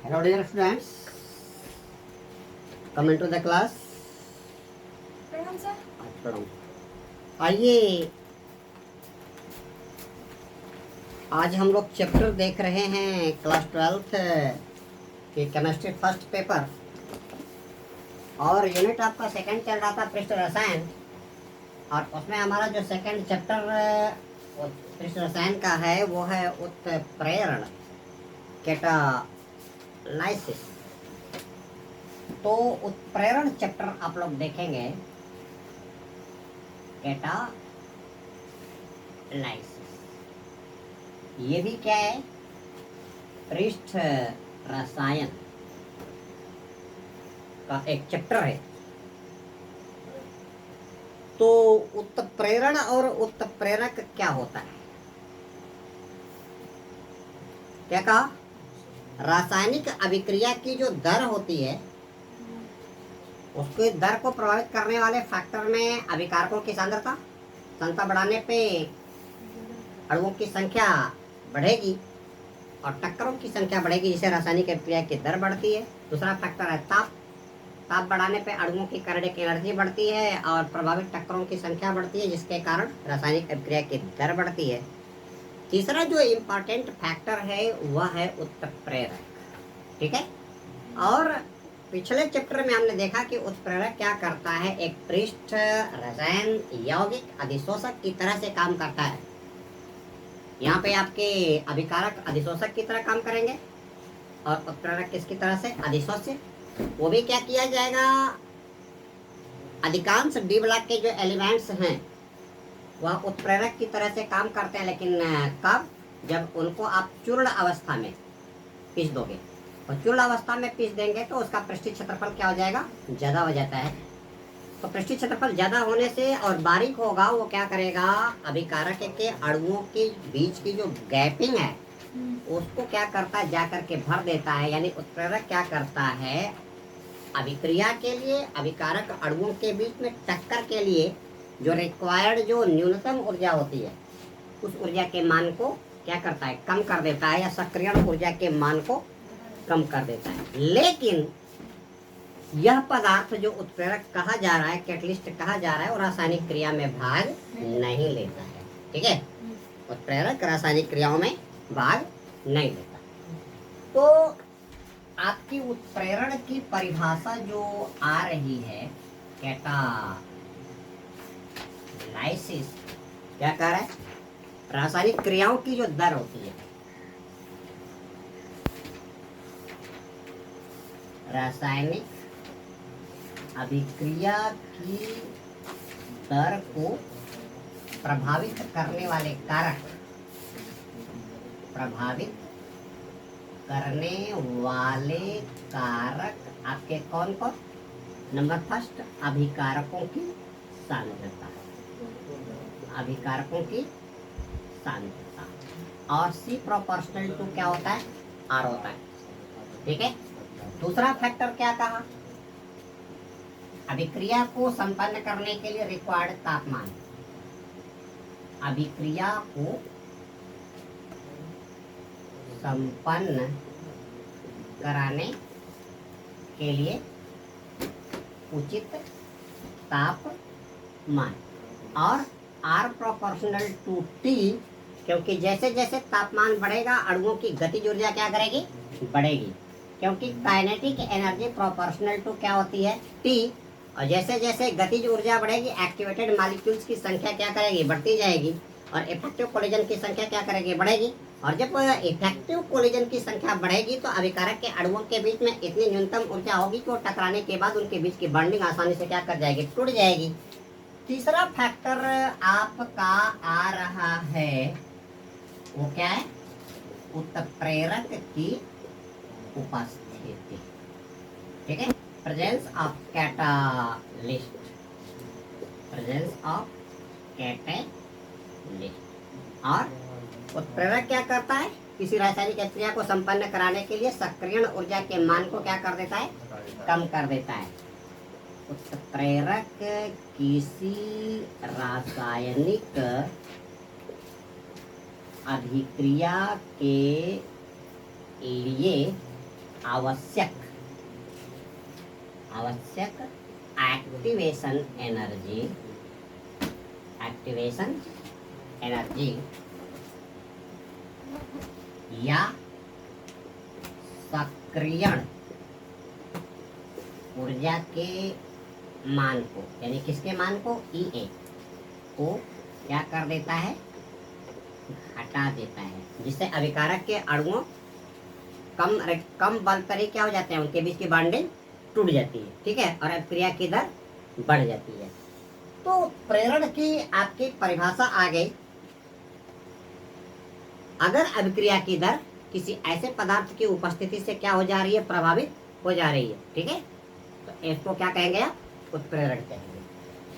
Hello dear students, come into the class. प्रणाम sir. प्रणाम। आइए आज हम लोग चैप्टर देख रहे हैं क्लास 12th की केमिस्ट्री फर्स्ट पेपर और यूनिट आपका सेकंड चल रहा था पृष्ठ रसायन। और उसमें हमारा जो सेकंड चैप्टर पृष्ठ रसायन का है वो है उत्प्रेरण कैटालाइसिस। तो उत्प्रेरण चैप्टर आप लोग देखेंगे कैटालाइसिस। ये भी क्या है, पृष्ठ रसायन का एक चैप्टर है। तो उत्प्रेरण और उत्प्रेरक क्या होता है, क्या कहा? रासायनिक अभिक्रिया की जो दर होती है उसके दर को प्रभावित करने वाले फैक्टर में अभिकारकों की सांद्रता बढ़ाने पे अणुओं की संख्या बढ़ेगी और टक्करों की संख्या बढ़ेगी, जिससे रासायनिक अभिक्रिया की दर बढ़ती है। दूसरा फैक्टर है ताप बढ़ाने पे अणुओं की काइनेटिक एनर्जी बढ़ती है और प्रभावित टक्करों की संख्या बढ़ती है, जिसके कारण रासायनिक अभिक्रिया की दर बढ़ती है। तीसरा जो इम्पोर्टेंट फैक्टर है वह है उत्प्रेरक, ठीक है। और पिछले चैप्टर में हमने देखा कि उत्प्रेरक क्या करता है, एक पृष्ठ रसायन यौगिक अधिशोषक की तरह से काम करता है। यहाँ पे आपके अभिकारक अधिशोषक की तरह काम करेंगे और उत्प्रेरक किसकी तरह से, अधिशोष्य। वो भी क्या किया जाएगा, अधिकांश डी ब्लॉक के जो एलिमेंट्स हैं वह उत्प्रेरक की तरह से काम करते हैं, लेकिन कब? जब उनको आप चूर्ण अवस्था में पीस दोगे। और चूर्ण अवस्था में पीस देंगे तो उसका पृष्ठीय क्षेत्रफल क्या हो जाएगा, ज़्यादा हो जाता है। तो पृष्ठीय क्षेत्रफल ज़्यादा होने से और बारीक होगा, वो क्या करेगा, अभिकारक के अणुओं के बीच की जो गैपिंग है उसको क्या करता है, जा करके भर देता है। यानी उत्प्रेरक क्या करता है, अभिक्रिया के लिए अभिकारक अणुओं के बीच में टक्कर के लिए जो रिक्वायर्ड जो न्यूनतम ऊर्जा होती है उस ऊर्जा के मान को क्या करता है, कम कर देता है, या सक्रियण ऊर्जा के मान को कम कर देता है। लेकिन यह पदार्थ जो उत्प्रेरक कहा जा रहा है, कैटलिस्ट कहा जा रहा है, वो रासायनिक क्रिया में भाग नहीं लेता है, ठीक है। उत्प्रेरक रासायनिक क्रियाओं में भाग नहीं लेता। तो आपकी उत्प्रेरण की परिभाषा जो आ रही है, कैटालाइसिस क्या कह रहा है, रासायनिक क्रियाओं की जो दर होती है, रासायनिक अभिक्रिया की दर को प्रभावित करने वाले कारक, प्रभावित करने वाले कारक आपके कौन कौन? नंबर फर्स्ट, अभिकारकों की सांद्रता, अभिकारकों की सांद्रता। और C प्रोपोर्शनल टू क्या होता है, R होता है, ठीक है। दूसरा फैक्टर क्या कहा, अभिक्रिया को संपन्न करने के लिए रिक्वायर्ड तापमान, अभिक्रिया को संपन्न कराने के लिए उचित तापमान। और R प्रोपोर्शनल टू T, क्योंकि जैसे जैसे तापमान बढ़ेगा अणुओं की गतिज ऊर्जा क्या करेगी, बढ़ेगी, क्योंकि काइनेटिक एनर्जी प्रोपोर्शनल टू क्या होती है, T। और जैसे जैसे गतिज ऊर्जा बढ़ेगी एक्टिवेटेड मॉलिक्यूल्स की संख्या क्या करेगी, बढ़ती जाएगी, और इफेक्टिव कोलिजन की संख्या क्या करेगी, बढ़ेगी। और जब इफेक्टिव कोलिजन की संख्या बढ़ेगी तो अभिकारक के अणुओं के बीच में इतनी न्यूनतम ऊर्जा होगी कि वो टकराने के बाद उनके बीच की बॉन्डिंग आसानी से क्या कर जाएगी, टूट जाएगी। तीसरा फैक्टर आपका आ रहा है, वो क्या है, उत्प्रेरक की उपस्थिति, ठीक है। Presence of catalyst, presence of catalyst. और उत्प्रेरक क्या करता है, किसी रासायनिक अभिक्रिया को संपन्न कराने के लिए सक्रियण ऊर्जा के मान को क्या कर देता है, कम कर देता है। उत्प्रेरक किसी रासायनिक अभिक्रिया के लिए आवश्यक एक्टिवेशन एनर्जी या सक्रियण ऊर्जा के मान को, यानी किसके मान को, EA को क्या कर देता है, हटा देता है, जिससे अभिकारक के अणुओं कम बल पर ही क्या हो जाते हैं, उनके बीच की बॉन्डिंग टूट जाती है, ठीक है, और अभिक्रिया की दर बढ़ जाती है। तो प्रेरण की आपकी परिभाषा आ गई। अगर अभिक्रिया की दर किसी ऐसे पदार्थ की उपस्थिति से क्या हो जा रही है, प्रभावित हो जा रही है, ठीक है, तो इसको क्या कहेंगे आप, उत्प्रेरण कहेंगे।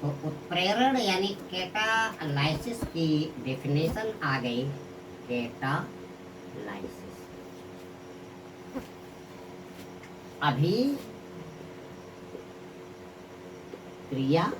तो उत्प्रेरण यानी कैटालाइसिस की डेफिनेशन आ गई, कैटालाइसिस। अभी क्रिया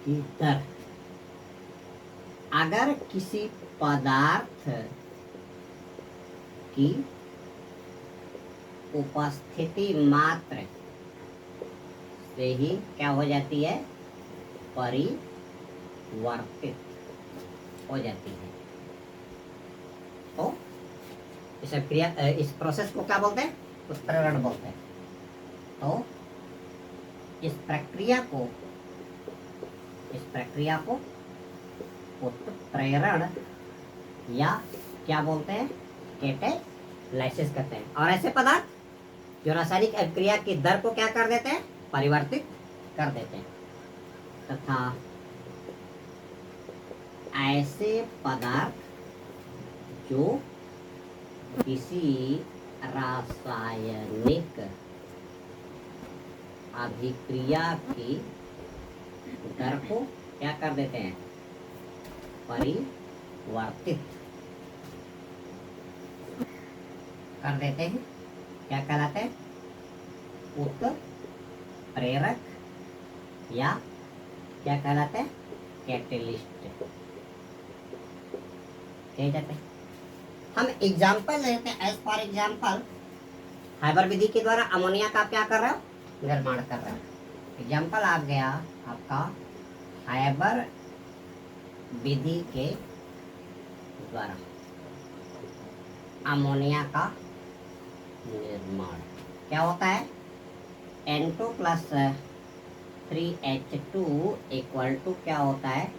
की दर, अगर किसी पदार्थ की उपस्थिति मात्र से ही क्या हो जाती है, परिवर्तित हो जाती है, तो इस प्रोसेस को क्या बोलते हैं, उत्प्रेरण बोलते हैं। तो इस प्रक्रिया को उत्प्रेरण या क्या बोलते हैं, कैटालाइसिस कहते हैं। और ऐसे पदार्थ जो रासायनिक अभिक्रिया की दर को क्या कर देते हैं, परिवर्तित कर देते हैं, तथा ऐसे पदार्थ जो किसी रासायनिक अभिक्रिया की दर को क्या कर देते हैं, परिवर्तित कर देते हैं, क्या कहलाते हैं, उत्प्रेरक या क्या कहलाते हैं, कैटलिस्ट कहे जाते हैं। हम एग्जाम्पल लेते हैं। एज फॉर एग्जाम्पल, हाइबर विधि के द्वारा अमोनिया का क्या कर रहे हो, निर्माण कर रहे हो। एग्जाम्पल आ गया आपका हाइबर विधि के द्वारा अमोनिया का निर्माण क्या होता है, N2 plus 3H2 equal to क्या होता है,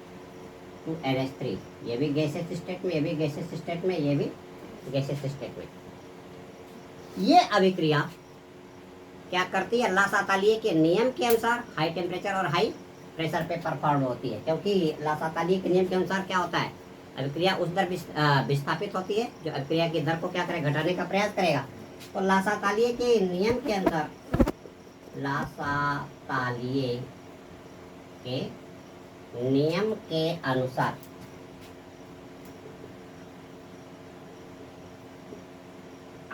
2NH3। ये भी गैसेस स्टेट में, ये भी गैसेस स्टेट में, ये भी गैसेस स्टेट में। ये अभिक्रिया क्या करती है, लासातालिये के नियम के अनुसार हाई टेम्परेचर और हाई प्रेशर पे परफॉर्म होती है। क्योंकि लासातालिये के नियम के अनुसार क्या होता है, अभिक्रिया उस दर विस्थापित होती है जो अभिक्रिया की दर को क्या करेगा, घटाने का प्रयास करेगा। तो लासातालिये के नियम के अनुसार, लासातालिये के नियम के अनुसार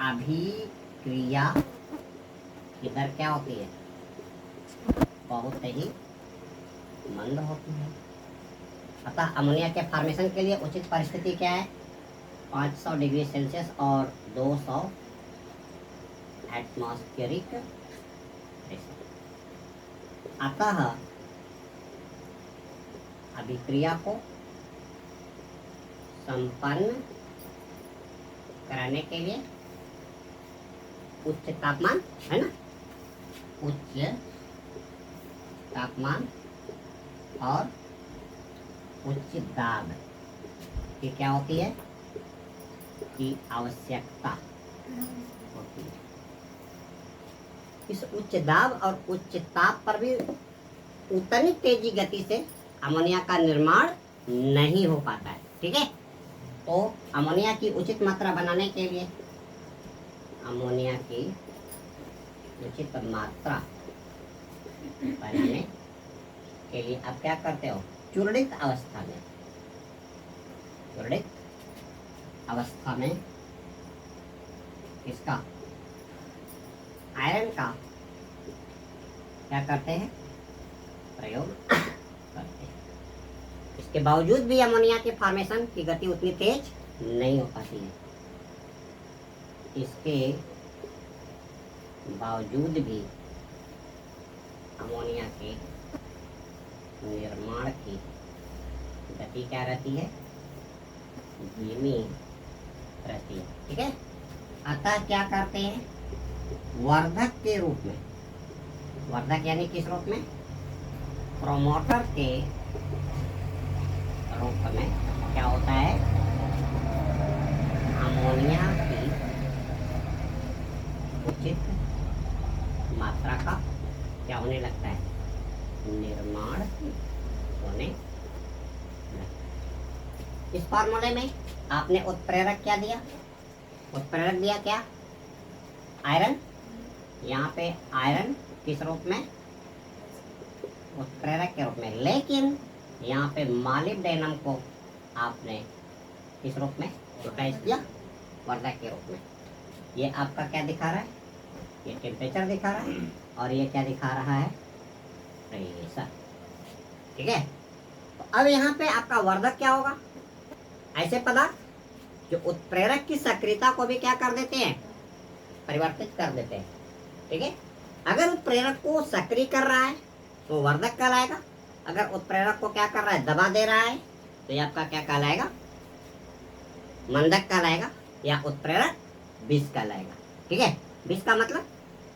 अभिक्रिया की दर क्या होती है, बहुत ही मंद होती है। अतः अमोनिया के फॉर्मेशन के लिए उचित परिस्थिति क्या है, 500 डिग्री सेल्सियस और 200 एटमॉस्फेरिक प्रेशर। अतः अभिक्रिया को संपन्न कराने के लिए उच्च तापमान है ना, उच्च तापमान और उच्च दाब की क्या होती है, की आवश्यकता होती है। इस उच्च दाब और उच्च ताप पर भी उतनी तेजी गति से अमोनिया का निर्माण नहीं हो पाता है, ठीक है। तो अमोनिया की उचित मात्रा बनाने के लिए, अमोनिया की उचित मात्रा बनाने के लिए आप क्या करते हो, चूर्णित अवस्था में इसका आयरन का क्या करते हैं, प्रयोग करते हैं। इसके बावजूद भी अमोनिया के फॉर्मेशन की गति उतनी तेज नहीं हो पाती है। इसके बावजूद भी अमोनिया के निर्माण की गति क्या रहती है, धीमी रहती है। ठीक है, अतः क्या करते हैं, वर्धक के रूप में, वर्धक यानी किस रूप में, प्रोमोटर के रूप में क्या होता है, अमोनिया की उचित मात्रा का क्या होने लगता है, निर्माण होने लगता है। इस फार्मूले में आपने उत्प्रेरक क्या दिया, उत्प्रेरक दिया क्या, आयरन। यहाँ पे आयरन किस रूप में, उत्प्रेरक के रूप में, लेकिन यहाँ पे मालिब्डेनम को आपने किस रूप में यूटिलाइज किया, वर्धक के रूप में। ये आपका क्या दिखा रहा है, ये टेम्परेचर दिखा रहा है और ये क्या दिखा रहा है, प्रेशर। ठीक है, तो अब यहाँ पे आपका वर्धक क्या होगा, ऐसे पदार्थ जो उत्प्रेरक की सक्रियता को भी क्या कर देते हैं, परिवर्तित कर देते हैं। ठीक है, अगर उत्प्रेरक को सक्रिय कर रहा है तो वर्धक कहलाएगा, अगर उत्प्रेरक को क्या कर रहा है, दबा दे रहा है, तो ये आपका क्या कहलाएगा, मंदक कहलाएगा, या उत्प्रेरक विष कहलाएगा। ठीक है, विष का मतलब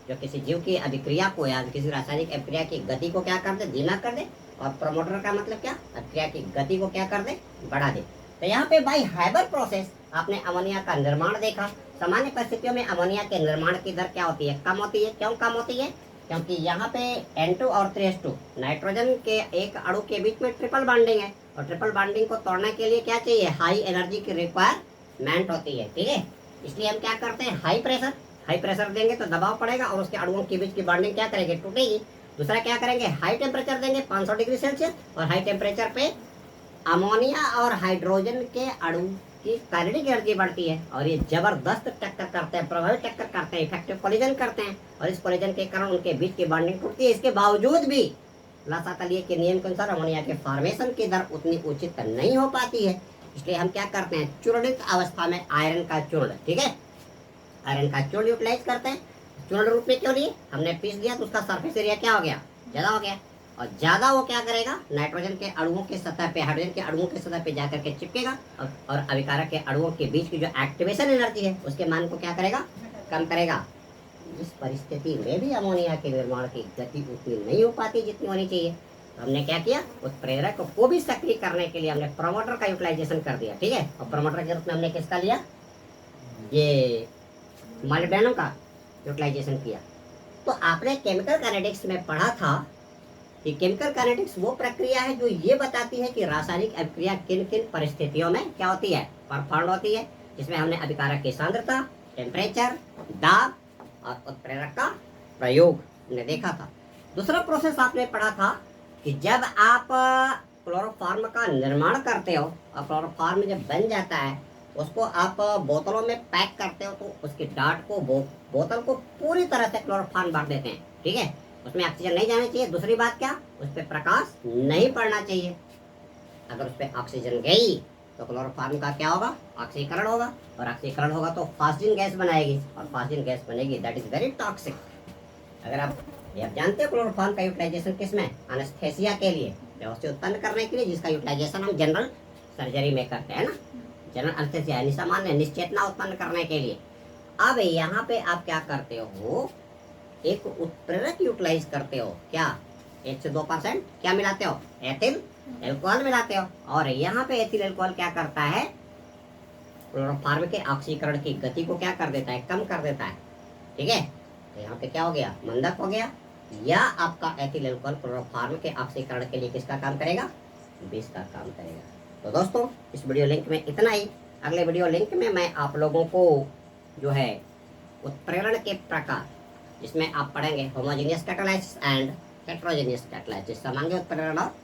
जो किसी जीव की अभिक्रिया को या किसी रासायनिक अभिक्रिया की गति को क्या कर दे, धीमा कर दे, और प्रमोटर का मतलब क्या, अभिक्रिया की गति को क्या कर दे, बढ़ा दे। तो यहाँ पे बाय हाइबर प्रोसेस आपने अमोनिया का निर्माण देखा। सामान्य परिस्थितियों में अमोनिया के निर्माण की दर क्या होती है, कम होती है। क्यों कम होती है, क्योंकि यहाँ पे N2 और 3s2 नाइट्रोजन के एक अणु के बीच में ट्रिपल बॉन्डिंग है, और ट्रिपल बॉन्डिंग को तोड़ने के लिए क्या चाहिए, हाई एनर्जी की रिक्वायरमेंट होती है। ठीक है, इसलिए हम क्या करते हैं, हाई प्रेशर देंगे तो दबाव पड़ेगा और उसके अणुओं के बीच की बॉन्डिंग क्या करेगी, टूटेगी। दूसरा क्या करेंगे, हाई टेम्परेचर देंगे 500 डिग्री सेल्सियस, और हाई टेम्परेचर पे अमोनिया और हाइड्रोजन के अणु की काइनेटिक एनर्जी बढ़ती है, और ये जबरदस्त टक्कर करते हैं, प्रभावी टक्कर करते हैं, इफेक्टिव कोलिजन करते हैं, और इस कोलिजन के कारण उनके बीच की बॉन्डिंग टूटती है। इसके बावजूद भी लासातलीय के नियम के अनुसार अमोनिया के फॉर्मेशन की दर उतनी उचित नहीं हो पाती है। इसलिए हम क्या करते हैं, चूर्णित अवस्था में आयरन का चूर्ण, ठीक है, आयरन का चूर्ण यूटिलाइज करते हैं। चूर्ण रूप में क्यों लिए, हमने पीस दिया तो उसका सरफेस एरिया क्या हो गया, ज्यादा हो गया, और ज्यादा वो क्या करेगा, नाइट्रोजन के अणुओं के सतह पे, हाइड्रोजन के अणुओं के सतह पे जाकर के चिपकेगा, और अभिकारक के अणुओं के बीच की जो एक्टिवेशन एनर्जी है उसके मान को क्या करेगा, कम करेगा। इस परिस्थिति में भी अमोनिया के निर्माण की गति उतनी नहीं हो पाती जितनी होनी चाहिए। तो हमने क्या किया, उत्प्रेरक को भी सक्रिय करने के लिए हमने प्रमोटर का यूटिलाइजेशन कर दिया। ठीक है, और प्रमोटर के रूप में हमने किसका लिया, ये मॉलिब्डेनम का यूटिलाइजेशन किया। तो आपने केमिकल काइनेटिक्स में पढ़ा था कि केमिकल काइनेटिक्स वो प्रक्रिया है जो ये बताती है कि रासायनिक अभिक्रिया किन किन परिस्थितियों में क्या होती है, परफॉर्म होती है, जिसमें हमने अभिकारक की सांद्रता, टेम्परेचर, दाब और उत्प्रेरक का प्रयोग हमने देखा था। दूसरा प्रोसेस आपने पढ़ा था कि जब आप क्लोरोफॉर्म का निर्माण करते हो और क्लोरोफॉर्म जब बन जाता है उसको आप बोतलों में पैक करते हो, तो उसकी डाट को बोतल को पूरी तरह से क्लोरोफॉर्म भर देते हैं। ठीक है, उसमें ऑक्सीजन नहीं जाना चाहिए। दूसरी बात क्या, उस पर प्रकाश नहीं पड़ना चाहिए। अगर उस पर ऑक्सीजन गई तो क्लोरोफॉर्म का क्या होगा, ऑक्सीकरण होगा, और ऑक्सीकरण होगा तो फास्टिन गैस बनाएगी, और फास्टिन गैस बनेगी, दैट इज वेरी टॉक्सिक। अगर आप जानते हो क्लोरोफॉर्म का यूटिलाइजेशन किसमें, एनेस्थेसिया के लिए, बेहोशी उत्पन्न करने के लिए, जिसका यूटिलाइजेशन हम जनरल सर्जरी में करते हैं ना, जनरल एनेस्थेसिया यानी सामान्य निश्चेतना उत्पन्न करने के लिए। अब यहाँ पे आप क्या करते हो, एक उत्प्रेरक यूटिलाइज करते हो, क्या 1 से 2% क्या मिलाते हो, एथिल एल्कोहल मिलाते हो, और यहाँ पे एथिल एल्कोहल क्या करता है, क्लोरोफॉर्म के ऑक्सीकरण की गति को क्या कर देता है, कम कर देता है। ठीक है, तो यहाँ पे क्या हो गया, मंदक हो गया, या आपका एथिल एल्कोहल क्लोरोफॉर्म के ऑक्सीकरण के लिए किसका काम करेगा, विष का काम करेगा। तो दोस्तों इस वीडियो लिंक में इतना ही। अगले वीडियो लिंक में मैं आप लोगों को जो है उत्प्रेरण के प्रकार, जिसमें आप पढ़ेंगे homogeneous catalysis and heterogeneous catalysis, समांगी उत्प्रेरण और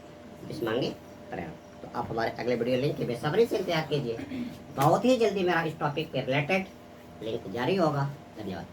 विषमांगी प्रेरण। तो आप हमारे अगले वीडियो लिंक की बेसब्री से इंतजार कीजिए। बहुत ही जल्दी मेरा इस टॉपिक के रिलेटेड लिंक जारी होगा। धन्यवाद।